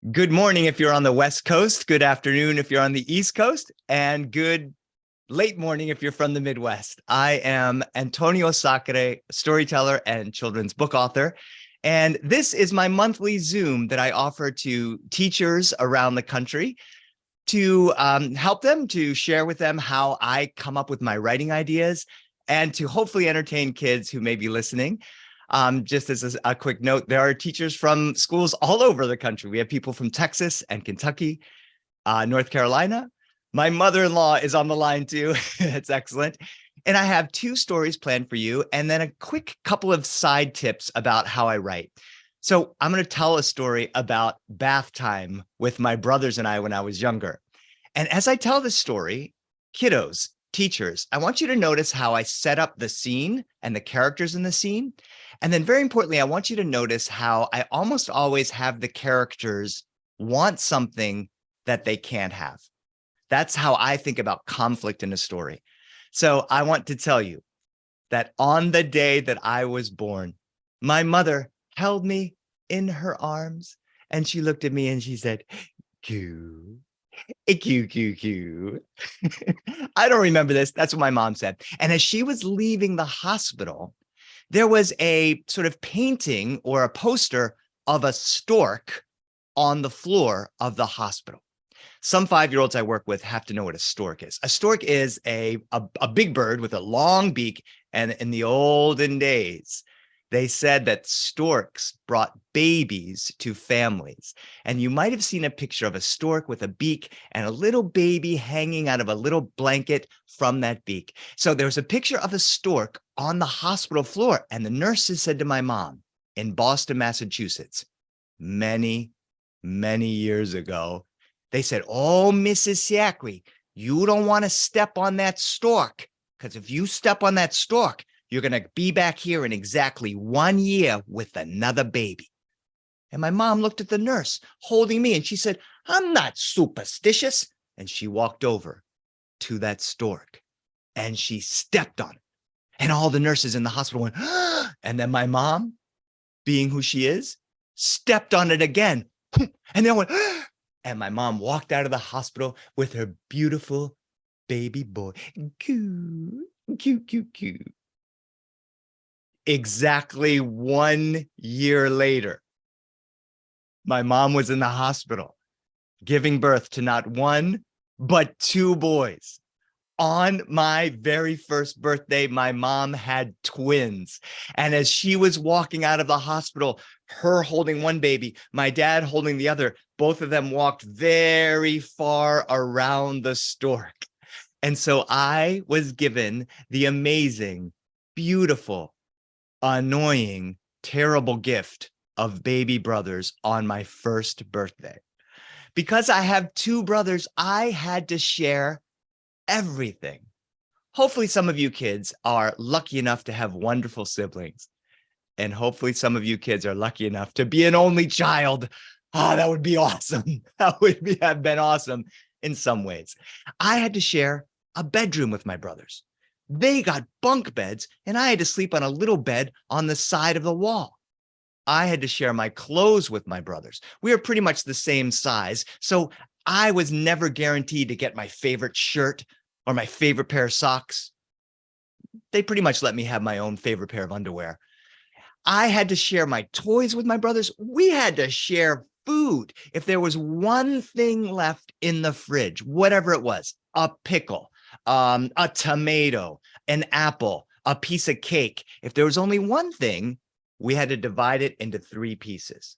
Good morning if you're on the West Coast, good afternoon if you're on the East Coast, and good late morning if you're from the Midwest. I am Antonio Sacre, storyteller and children's book author. And this is my monthly Zoom that I offer to teachers around the country to help them, to share with them how I come up with my writing ideas, and to hopefully entertain kids who may be listening. Just as a quick note, there are teachers from schools all over the country. We have people from Texas and Kentucky, North Carolina. My mother-in-law is on the line too. It's excellent. And I have two stories planned for you, and then a quick couple of side tips about how I write. So I'm going to tell a story about bath time with my brothers and I when I was younger. And as I tell this story, kiddos, teachers, I want you to notice how I set up the scene and the characters in the scene. And then very importantly, I want you to notice how I almost always have the characters want something that they can't have. That's how I think about conflict in a story. So I want to tell you that on the day that I was born, my mother held me in her arms and she looked at me and she said, "Coo, coo, coo, coo." I don't remember this. That's what my mom said. And as she was leaving the hospital, there was a sort of painting or a poster of a stork on the floor of the hospital. Some 5-year-olds I work with have to know what a stork is. A stork is a big bird with a long beak. And in the olden days, they said that storks brought babies to families. And you might have seen a picture of a stork with a beak and a little baby hanging out of a little blanket from that beak. So there was a picture of a stork on the hospital floor. And the nurses said to my mom in Boston, Massachusetts, many, many years ago, they said, "Oh, Mrs. Sacre, you don't want to step on that stork, because if you step on that stork, you're going to be back here in exactly 1 year with another baby." And my mom looked at the nurse holding me and she said, "I'm not superstitious." And she walked over to that stork and she stepped on it. And all the nurses in the hospital went, "Ah!" And then my mom, being who she is, stepped on it again. And they went, "Ah!" And my mom walked out of the hospital with her beautiful baby boy. Coo, coo, coo, coo. Exactly 1 year later, my mom was in the hospital giving birth to not one, but two boys. On my very first birthday, my mom had twins. And as she was walking out of the hospital, her holding one baby, my dad holding the other, both of them walked very far around the stork. And so I was given the amazing, beautiful, annoying, terrible gift of baby brothers on my first birthday. Because I have two brothers, I had to share everything. Hopefully, some of you kids are lucky enough to have wonderful siblings. And hopefully, some of you kids are lucky enough to be an only child. Ah, that would be awesome. That would have been awesome in some ways. I had to share a bedroom with my brothers. They got bunk beds, and I had to sleep on a little bed on the side of the wall. I had to share my clothes with my brothers. We were pretty much the same size, so I was never guaranteed to get my favorite shirt or my favorite pair of socks. They pretty much let me have my own favorite pair of underwear. I had to share my toys with my brothers. We had to share food. If there was one thing left in the fridge, whatever it was, a pickle, a tomato, an apple, a piece of cake, if there was only one thing, we had to divide it into 3 pieces.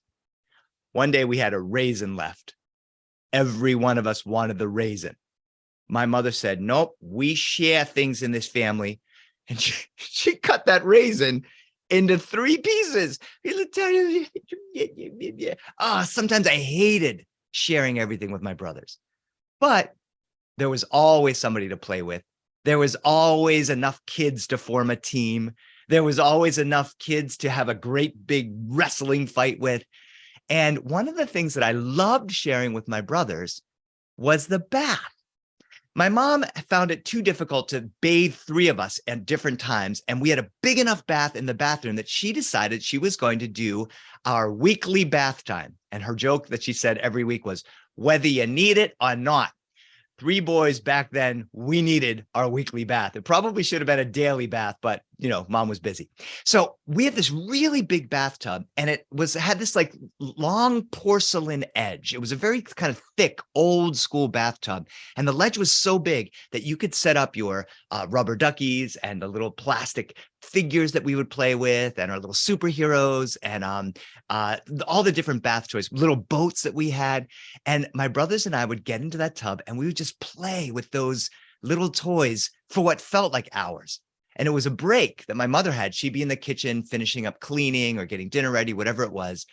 One day we had a raisin left. Every one of us wanted the raisin. My mother said, "Nope, we share things in this family." And she cut that raisin into 3 pieces. Sometimes I hated sharing everything with my brothers, but there was always somebody to play with. There was always enough kids to form a team. There was always enough kids to have a great big wrestling fight with. And one of the things that I loved sharing with my brothers was the bath. My mom found it too difficult to bathe three of us at different times, and we had a big enough bath in the bathroom that she decided she was going to do our weekly bath time. And her joke that she said every week was, whether you need it or not. Three boys back then, we needed our weekly bath. It probably should have been a daily bath, but mom was busy. So we had this really big bathtub, and it had this like long porcelain edge. It was a very kind of thick, old school bathtub. And the ledge was so big that you could set up your rubber duckies and the little plastic figures that we would play with, and our little superheroes, and all the different bath toys, little boats that we had. And my brothers and I would get into that tub, and we would just play with those little toys for what felt like hours. And it was a break that my mother had. She'd be in the kitchen finishing up cleaning or getting dinner ready, whatever it was.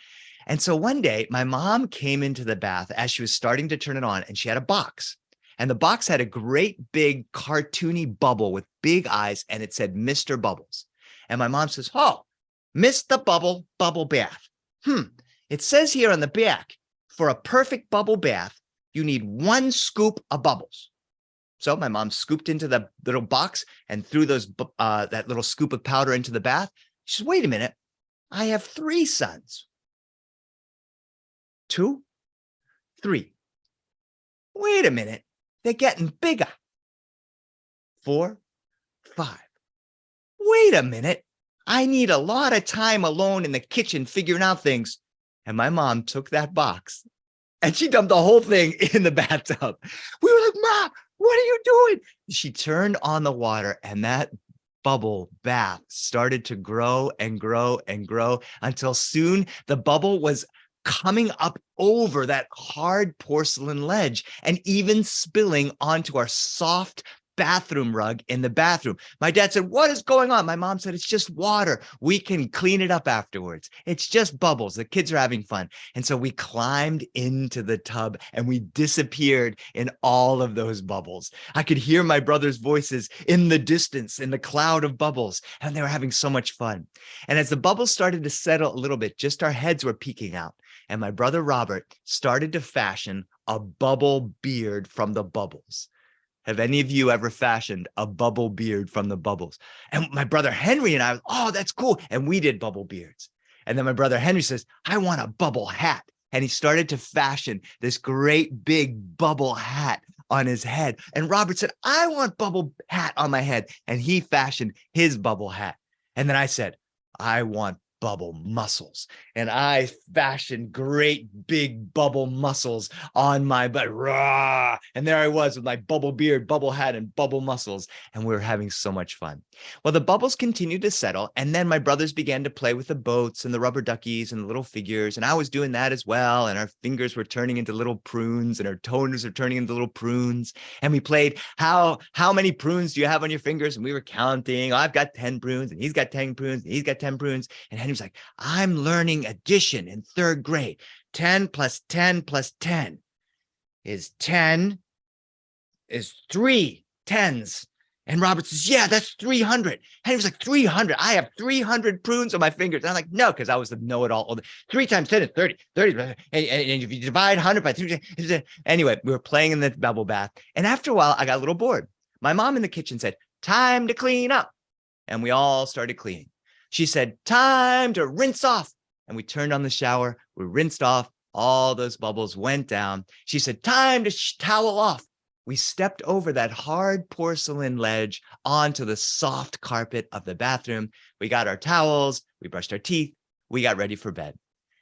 And so one day my mom came into the bath as she was starting to turn it on, and she had a box. And the box had a great big cartoony bubble with big eyes, and it said Mr. Bubbles. And my mom says, oh, Mr. Bubble, bubble bath. It says here on the back, for a perfect bubble bath, you need 1 scoop of bubbles. So my mom scooped into the little box and threw that little scoop of powder into the bath. She says, wait a minute, I have 3 sons. 2, 3. Wait a minute, they're getting bigger. 4, 5. Wait a minute, I need a lot of time alone in the kitchen figuring out things. And my mom took that box and she dumped the whole thing in the bathtub. We were like, Mom, what are you doing? She turned on the water, and that bubble bath started to grow and grow and grow until soon the bubble was coming up over that hard porcelain ledge and even spilling onto our soft bathroom rug in the bathroom. My dad said, what is going on? My mom said, it's just water. We can clean it up afterwards. It's just bubbles. The kids are having fun. And so we climbed into the tub and we disappeared in all of those bubbles. I could hear my brother's voices in the distance, in the cloud of bubbles, and they were having so much fun. And as the bubbles started to settle a little bit, just our heads were peeking out. And my brother Robert started to fashion a bubble beard from the bubbles. Have any of you ever fashioned a bubble beard from the bubbles? And my brother Henry and I, oh, that's cool. And we did bubble beards. And then my brother Henry says, I want a bubble hat. And he started to fashion this great big bubble hat on his head. And Robert said, I want bubble hat on my head. And he fashioned his bubble hat. And then I said, I want bubble muscles. And I fashioned great big bubble muscles on my butt. Rah! And there I was with my bubble beard, bubble hat, and bubble muscles. And we were having so much fun. Well, the bubbles continued to settle. And then my brothers began to play with the boats and the rubber duckies and the little figures. And I was doing that as well. And our fingers were turning into little prunes, and our toes were turning into little prunes. And we played, how many prunes do you have on your fingers? And we were counting. Oh, I've got 10 prunes, and he's got 10 prunes, and he's got 10 prunes. And he was like, I'm learning addition in 3rd grade. 10 plus 10 plus 10 is 10 is 3 tens. And Robert says, yeah, that's 300. And he was like, 300. I have 300 prunes on my fingers. And I'm like, no, because I was the know-it-all. 3 times 10 is 30. 30. And if you divide 100 by 3. Anyway, we were playing in the bubble bath. And after a while, I got a little bored. My mom in the kitchen said, time to clean up. And we all started cleaning. She said, time to rinse off. And we turned on the shower. We rinsed off. All those bubbles went down. She said, time to towel off. We stepped over that hard porcelain ledge onto the soft carpet of the bathroom. We got our towels. We brushed our teeth. We got ready for bed.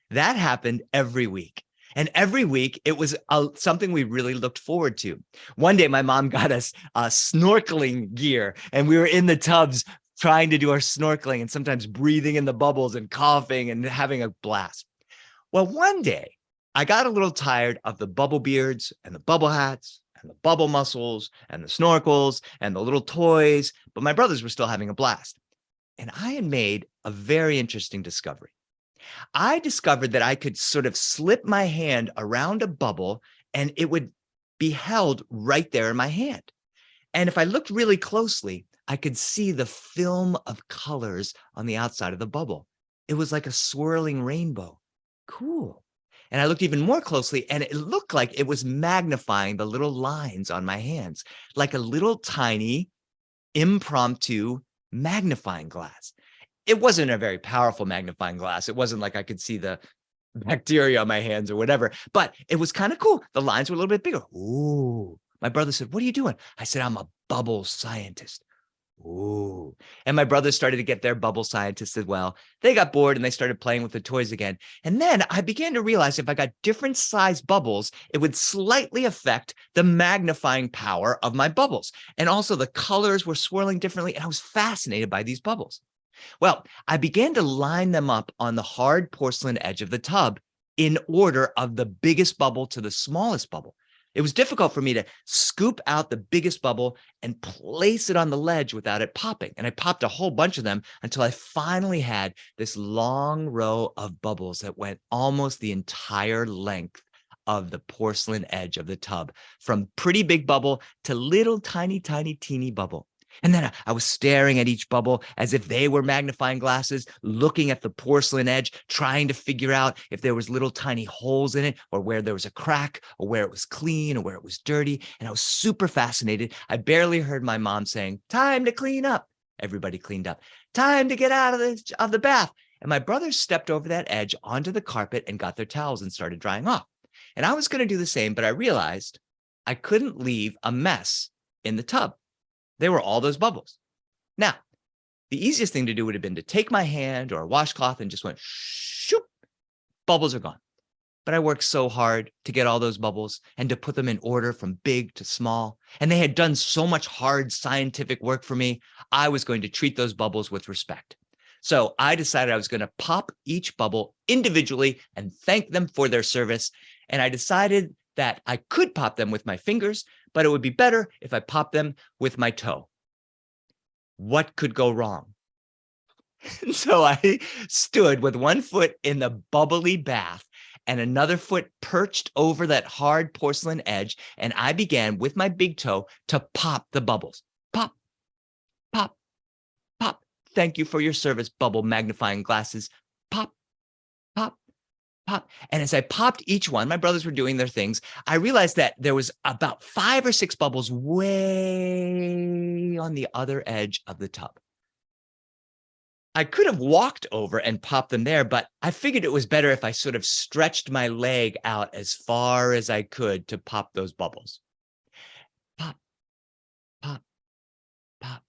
That happened every week. And every week, it was something we really looked forward to. One day, my mom got us snorkeling gear, and we were in the tubs trying to do our snorkeling and sometimes breathing in the bubbles and coughing and having a blast. Well, one day I got a little tired of the bubble beards and the bubble hats and the bubble muscles and the snorkels and the little toys, but my brothers were still having a blast. And I had made a very interesting discovery. I discovered that I could sort of slip my hand around a bubble and it would be held right there in my hand. And if I looked really closely, I could see the film of colors on the outside of the bubble. It was like a swirling rainbow. Cool. And I looked even more closely, and it looked like it was magnifying the little lines on my hands, like a little tiny impromptu magnifying glass. It wasn't a very powerful magnifying glass. It wasn't like I could see the bacteria on my hands or whatever, but it was kind of cool. The lines were a little bit bigger. Ooh. My brother said, "What are you doing?" I said, "I'm a bubble scientist." Ooh. And my brothers started to get their bubble scientists as well. They got bored and they started playing with the toys again. And then I began to realize if I got different size bubbles, it would slightly affect the magnifying power of my bubbles. And also the colors were swirling differently. And I was fascinated by these bubbles. Well, I began to line them up on the hard porcelain edge of the tub in order of the biggest bubble to the smallest bubble. It was difficult for me to scoop out the biggest bubble and place it on the ledge without it popping. And I popped a whole bunch of them until I finally had this long row of bubbles that went almost the entire length of the porcelain edge of the tub, from pretty big bubble to little tiny, tiny, teeny bubble. And then I was staring at each bubble as if they were magnifying glasses, looking at the porcelain edge, trying to figure out if there was little tiny holes in it, or where there was a crack, or where it was clean, or where it was dirty. And I was super fascinated. I barely heard my mom saying, "Time to clean up." Everybody cleaned up. "Time to get out of the bath." And my brothers stepped over that edge onto the carpet and got their towels and started drying off. And I was going to do the same, but I realized I couldn't leave a mess in the tub. There were all those bubbles. Now, the easiest thing to do would have been to take my hand or a washcloth and just went shoop, bubbles are gone. But I worked so hard to get all those bubbles and to put them in order from big to small. And they had done so much hard scientific work for me. I was going to treat those bubbles with respect. So I decided I was going to pop each bubble individually and thank them for their service. And I decided that I could pop them with my fingers, but it would be better if I popped them with my toe. What could go wrong? So I stood with one foot in the bubbly bath and another foot perched over that hard porcelain edge, and I began with my big toe to pop the bubbles. Pop, pop, pop. Thank you for your service, bubble magnifying glasses. Pop, pop, pop. And as I popped each one, my brothers were doing their things. I realized that there was about 5 or 6 bubbles way on the other edge of the tub. I could have walked over and popped them there, but I figured it was better if I sort of stretched my leg out as far as I could to pop those bubbles. Pop, pop, pop.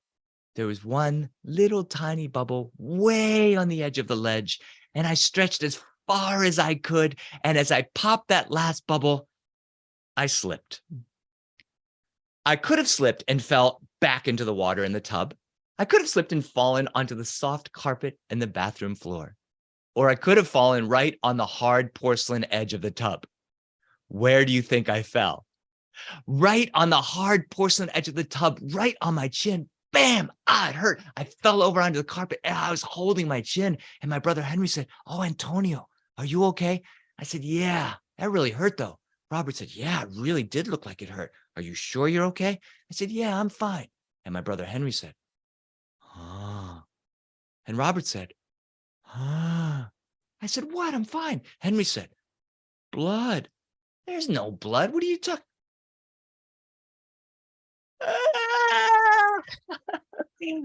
There was one little tiny bubble way on the edge of the ledge, and I stretched as far as I could. And as I popped that last bubble, I slipped. I could have slipped and fell back into the water in the tub. I could have slipped and fallen onto the soft carpet in the bathroom floor. Or I could have fallen right on the hard porcelain edge of the tub. Where do you think I fell? Right on the hard porcelain edge of the tub, right on my chin. Bam! Ah, it hurt. I fell over onto the carpet and I was holding my chin. And my brother Henry said, "Oh, Antonio, are you okay?" I said, "Yeah, that really hurt though." Robert said, "Yeah, it really did look like it hurt. Are you sure you're okay?" I said, "Yeah, I'm fine." And my brother Henry said, "Ah." And Robert said, "Ah." I said, "What? I'm fine." Henry said, "Blood. There's no blood. What are you talking?"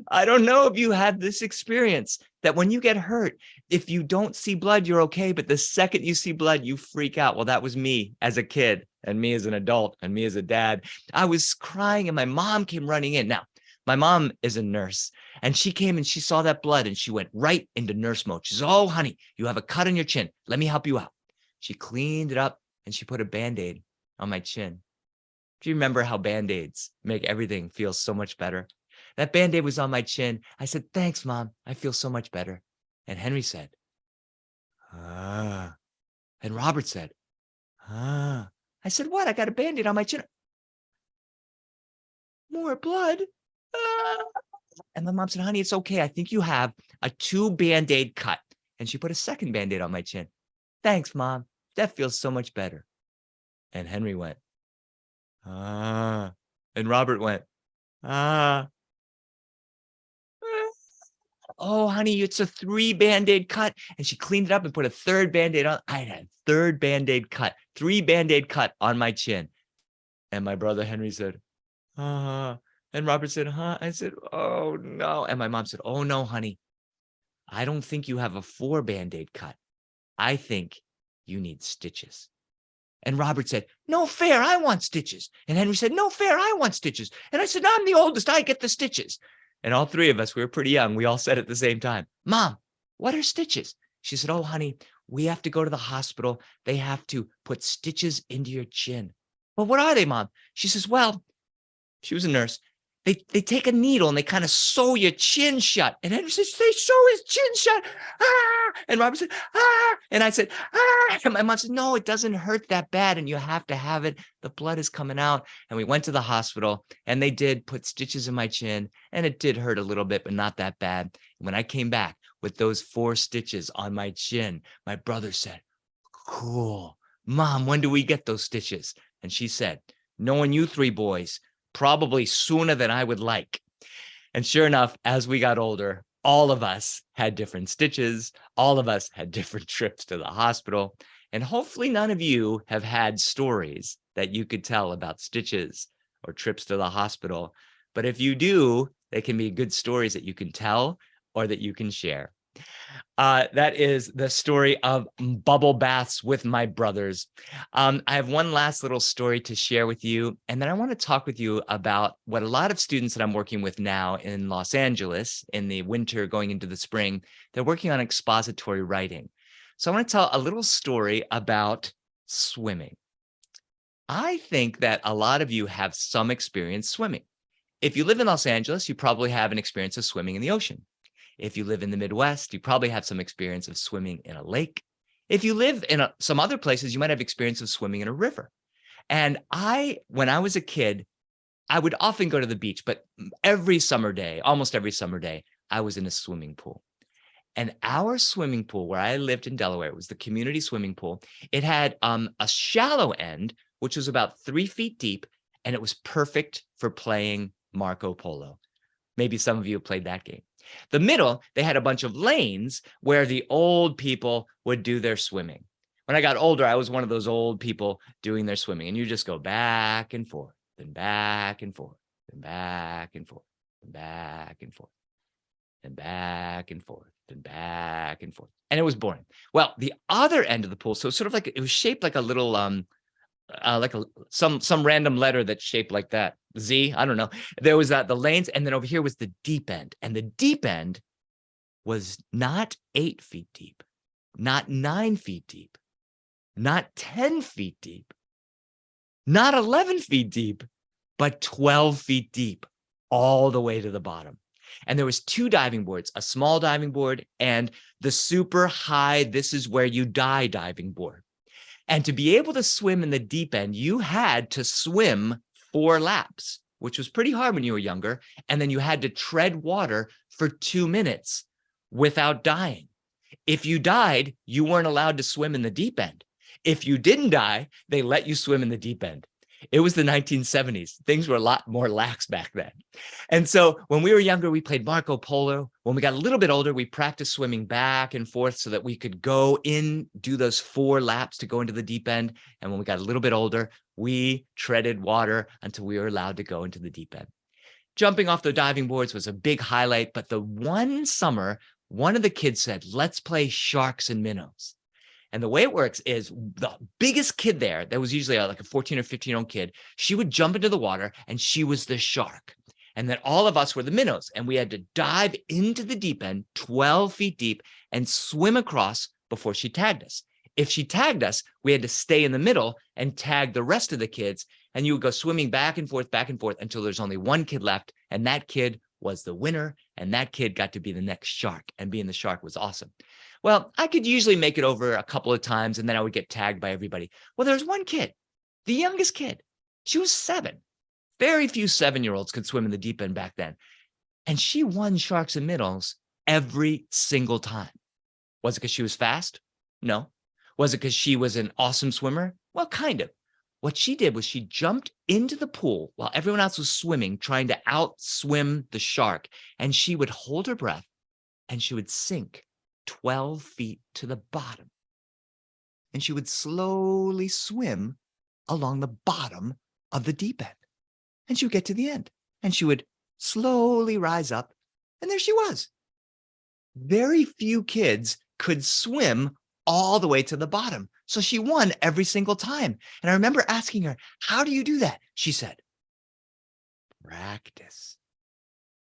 I don't know if you had this experience that when you get hurt, if you don't see blood, you're okay. But the second you see blood, you freak out. Well, that was me as a kid and me as an adult and me as a dad. I was crying and my mom came running in. Now, my mom is a nurse and she came and she saw that blood and she went right into nurse mode. She said, "Oh, honey, you have a cut on your chin. Let me help you out." She cleaned it up and she put a Band-Aid on my chin. Do you remember how Band-Aids make everything feel so much better? That Band-Aid was on my chin. I said, "Thanks, Mom. I feel so much better." And Henry said, "Ah." And Robert said, "Ah." I said, "What? I got a Band-Aid on my chin." "More blood." Ah. And my mom said, "Honey, it's okay. I think you have a 2 Band-Aid cut." And she put a second Band-Aid on my chin. "Thanks, Mom. That feels so much better." And Henry went, "Ah." And Robert went, "Ah." oh, honey, it's a 3 Band-Aid cut. And she cleaned it up and put a 3rd Band-Aid on. I had a 3rd Band-Aid cut, 3 Band-Aid cut on my chin. And my brother Henry said, and Robert said, huh? I said, oh, no. And my mom said, oh, no, honey, I don't think you have a 4 Band-Aid cut. I think you need stitches. And Robert said, no fair, I want stitches. And Henry said, no fair, I want stitches. And I said, I'm the oldest, I get the stitches. And all 3 of us, we were pretty young. We all said at the same time, Mom, what are stitches? She said, oh, honey, we have to go to the hospital. They have to put stitches into your chin. Well, what are they, Mom? She says, well, she was a nurse. They take a needle and they kind of sew your chin shut. And Henry says, they sew his chin shut. Ah! And Robert said, ah! And I said, ah! And my mom said, no, it doesn't hurt that bad. And you have to have it. The blood is coming out. And we went to the hospital and they did put stitches in my chin. And it did hurt a little bit, but not that bad. And when I came back with those 4 stitches on my chin, my brother said, cool. Mom, when do we get those stitches? And she said, knowing you 3 boys, probably sooner than I would like. And sure enough, as we got older, all of us had different stitches. All of us had different trips to the hospital. And hopefully none of you have had stories that you could tell about stitches or trips to the hospital. But if you do, they can be good stories that you can tell or that you can share. That is the story of bubble baths with my brothers. I have one last little story to share with you, and then I want to talk with you about what a lot of students that I'm working with now in Los Angeles in the winter going into the spring, they're working on expository writing. So I want to tell a little story about swimming. I think that a lot of you have some experience swimming. If you live in Los Angeles, you probably have an experience of swimming in the ocean. If you live in the Midwest, you probably have some experience of swimming in a lake. If you live in some other places, you might have experience of swimming in a river. And when I was a kid, I would often go to the beach, but every summer day, almost every summer day, I was in a swimming pool. And our swimming pool where I lived in Delaware, it was the community swimming pool. It had a shallow end, which was about 3 feet deep, and it was perfect for playing Marco Polo. Maybe some of you have played that game. The middle, they had a bunch of lanes where the old people would do their swimming. When I got older, I was one of those old people doing their swimming. And you just go back and forth, then back and forth, then back and forth, then back and forth, then back and forth, then back and forth. And it was boring. Well, the other end of the pool, so sort of like it was shaped like a little some random letter that's shaped like that. Z, I don't know. There was the lanes, and then over here was the deep end. And the deep end was not 8 feet deep, not 9 feet deep, not 10 feet deep, not 11 feet deep, but 12 feet deep, all the way to the bottom. And there was 2 diving boards, a small diving board and the super high, this is where you die diving board. And to be able to swim in the deep end, you had to swim 4 laps, which was pretty hard when you were younger. And then you had to tread water for 2 minutes without dying. If you died, you weren't allowed to swim in the deep end. If you didn't die, they let you swim in the deep end. It was the 1970s. Things were a lot more lax back then. And so when we were younger, we played Marco Polo. When we got a little bit older, we practiced swimming back and forth so that we could go in, do those 4 laps to go into the deep end. And when we got a little bit older, we treaded water until we were allowed to go into the deep end. Jumping off the diving boards was a big highlight. But the one summer, one of the kids said, let's play sharks and minnows. And the way it works is the biggest kid there was usually like a 14 or 15-year-old kid. She would jump into the water and she was the shark. And then all of us were the minnows. And we had to dive into the deep end, 12 feet deep, and swim across before she tagged us. If she tagged us, we had to stay in the middle and tag the rest of the kids. And you would go swimming back and forth until there's only one kid left. And that kid was the winner. And that kid got to be the next shark. And being the shark was awesome. Well, I could usually make it over a couple of times and then I would get tagged by everybody. Well, there was one kid, the youngest kid. She was 7. Very few 7-year-olds could swim in the deep end back then. And she won sharks and minnows every single time. Was it because she was fast? No. Was it because she was an awesome swimmer? Well, kind of. What she did was she jumped into the pool while everyone else was swimming, trying to outswim the shark. And she would hold her breath and she would sink 12 feet to the bottom. And she would slowly swim along the bottom of the deep end. And she would get to the end, and she would slowly rise up, and there she was. Very few kids could swim all the way to the bottom. So she won every single time. And I remember asking her, how do you do that? She said, practice.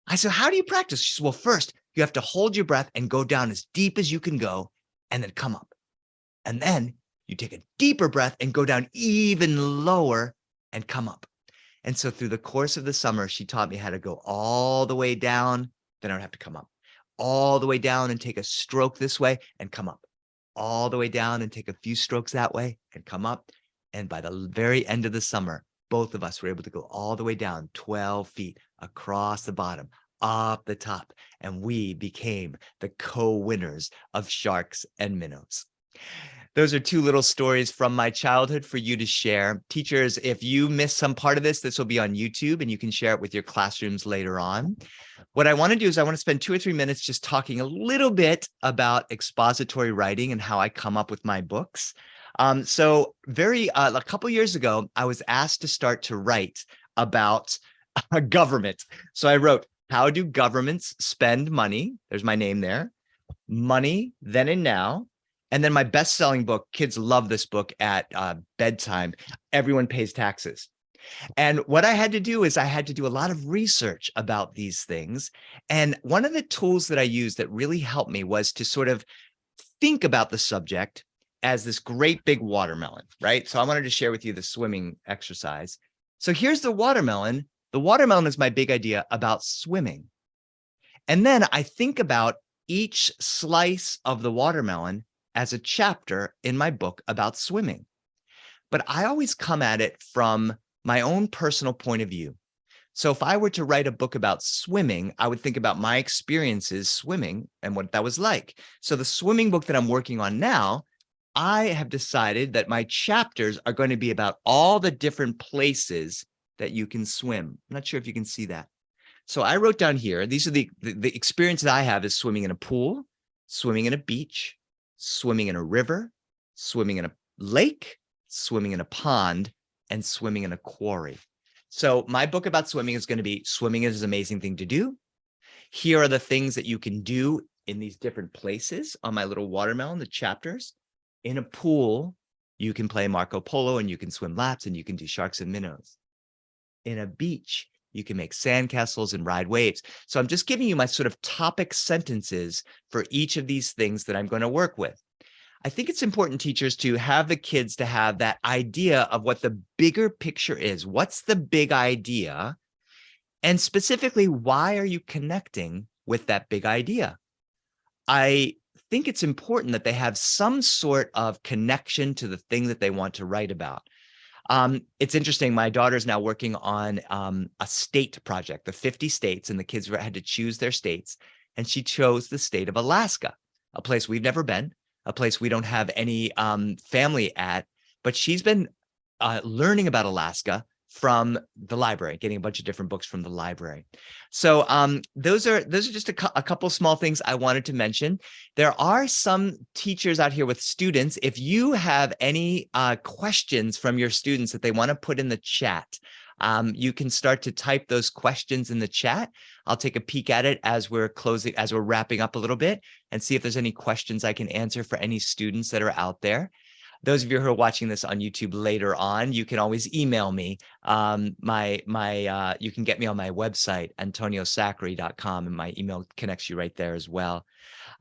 I said, how do you practice? She said, well, first you have to hold your breath and go down as deep as you can go and then come up. And then you take a deeper breath and go down even lower and come up. And so through the course of the summer, she taught me how to go all the way down. Then I don't have to come up. All the way down and take a stroke this way and come up. All the way down and take a few strokes that way and come up. And by the very end of the summer, both of us were able to go all the way down 12 feet across the bottom, up the top. And we became the co-winners of sharks and minnows. Those are two little stories from my childhood for you to share. Teachers, if you missed some part of this, this will be on YouTube and you can share it with your classrooms later on. What I want to do is I want to spend 2 or 3 minutes just talking a little bit about expository writing and how I come up with my books. A couple years ago, I was asked to start to write about a government. So I wrote, how do governments spend money? There's my name there. Money, then and now. And then my best-selling book, kids love this book at bedtime, Everyone Pays Taxes. And what I had to do is I had to do a lot of research about these things. And one of the tools that I used that really helped me was to sort of think about the subject as this great big watermelon, right? So I wanted to share with you the swimming exercise. So here's the watermelon. The watermelon is my big idea about swimming. And then I think about each slice of the watermelon as a chapter in my book about swimming. But I always come at it from my own personal point of view. So if I were to write a book about swimming, I would think about my experiences swimming and what that was like. So the swimming book that I'm working on now, I have decided that my chapters are going to be about all the different places that you can swim. I'm not sure if you can see that. So I wrote down here, these are the experiences I have is swimming in a pool, swimming in a beach, swimming in a river, swimming in a lake, swimming in a pond, and swimming in a quarry. So my book about swimming is going to be swimming is an amazing thing to do. Here are the things that you can do in these different places on my little watermelon, the chapters. In a pool, you can play Marco Polo and you can swim laps and you can do sharks and minnows. In a beach, you can make sandcastles and ride waves. So I'm just giving you my sort of topic sentences for each of these things that I'm going to work with. I think it's important, teachers, to have the kids to have that idea of what the bigger picture is. What's the big idea? And specifically, why are you connecting with that big idea? I think it's important that they have some sort of connection to the thing that they want to write about. It's interesting. My daughter's now working on a state project, the 50 states, and the kids had to choose their states. And she chose the state of Alaska, a place we've never been, a place we don't have any family at, but she's been learning about Alaska from the library, getting a bunch of different books from the library. So those are just a couple small things I wanted to mention. There are some teachers out here with students. If you have any questions from your students that they want to put in the chat, you can start to type those questions in the chat. I'll take a peek at it as we're wrapping up a little bit and see if there's any questions I can answer for any students that are out there. Those of you who are watching this on YouTube later on, you can always email me. You can get me on my website, antoniosacri.com, and my email connects you right there as well.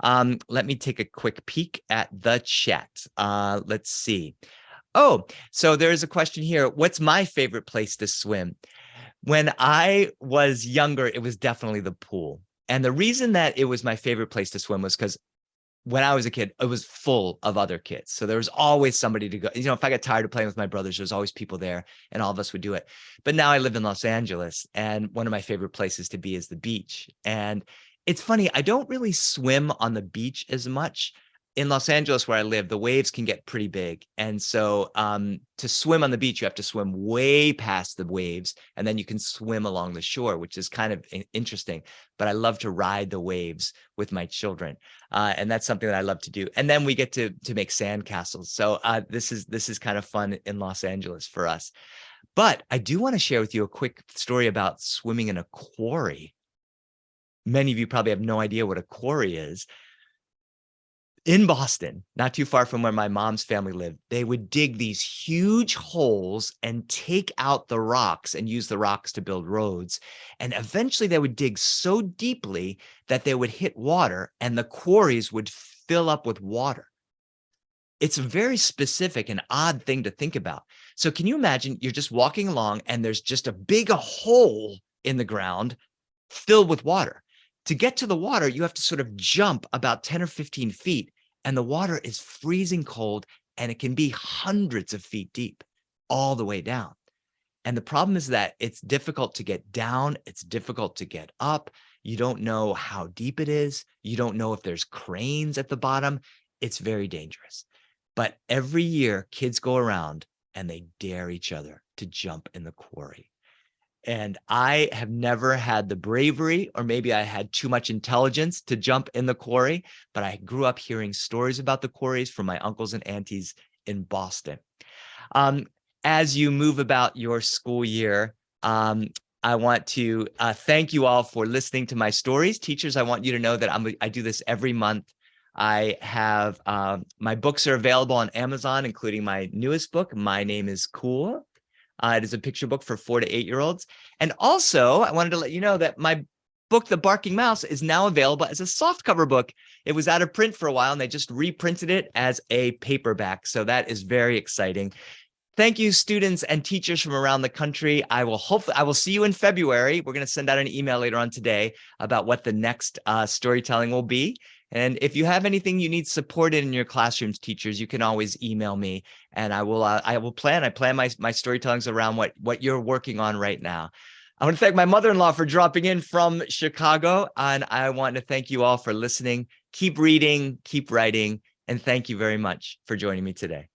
Let me take a quick peek at the chat. Let's see. Oh, so there's a question here. What's my favorite place to swim? When I was younger, it was definitely the pool. And the reason that it was my favorite place to swim was because when I was a kid, it was full of other kids. So there was always somebody to go. You know, if I got tired of playing with my brothers, there's always people there and all of us would do it. But now I live in Los Angeles and one of my favorite places to be is the beach. And it's funny, I don't really swim on the beach as much. in Los Angeles, where I live, the waves can get pretty big. And so to swim on the beach, you have to swim way past the waves, and then you can swim along the shore, which is kind of interesting. But I love to ride the waves with my children. And that's something that I love to do. And then we get to make sand castles. So this is kind of fun in Los Angeles for us. But I do want to share with you a quick story about swimming in a quarry. Many of you probably have no idea what a quarry is. In Boston, not too far from where my mom's family lived, they would dig these huge holes and take out the rocks and use the rocks to build roads. And eventually they would dig so deeply that they would hit water and the quarries would fill up with water. It's a very specific and odd thing to think about. So can you imagine you're just walking along and there's just a big hole in the ground filled with water. To get to the water, you have to sort of jump about 10 or 15 feet, and the water is freezing cold, and it can be hundreds of feet deep all the way down. And the problem is that it's difficult to get down. It's difficult to get up. You don't know how deep it is. You don't know if there's cranes at the bottom. It's very dangerous. But every year, kids go around and they dare each other to jump in the quarry. And I have never had the bravery, or maybe I had too much intelligence to jump in the quarry, but I grew up hearing stories about the quarries from my uncles and aunties in Boston. As you move about your school year, I want to thank you all for listening to my stories. Teachers, I want you to know that I do this every month. I have my books are available on Amazon, including my newest book, My Name is Cool. It is a picture book for 4 to 8-year-olds. And also, I wanted to let you know that my book, The Barking Mouse, is now available as a softcover book. It was out of print for a while, and they just reprinted it as a paperback. So that is very exciting. Thank you, students and teachers from around the country. I will see you in February. We're going to send out an email later on today about what the next storytelling will be. And if you have anything you need supported in your classrooms, teachers, you can always email me, and I plan my storytellings around what you're working on right now. I want to thank my mother-in-law for dropping in from Chicago, and I want to thank you all for listening. Keep reading, keep writing, and thank you very much for joining me today.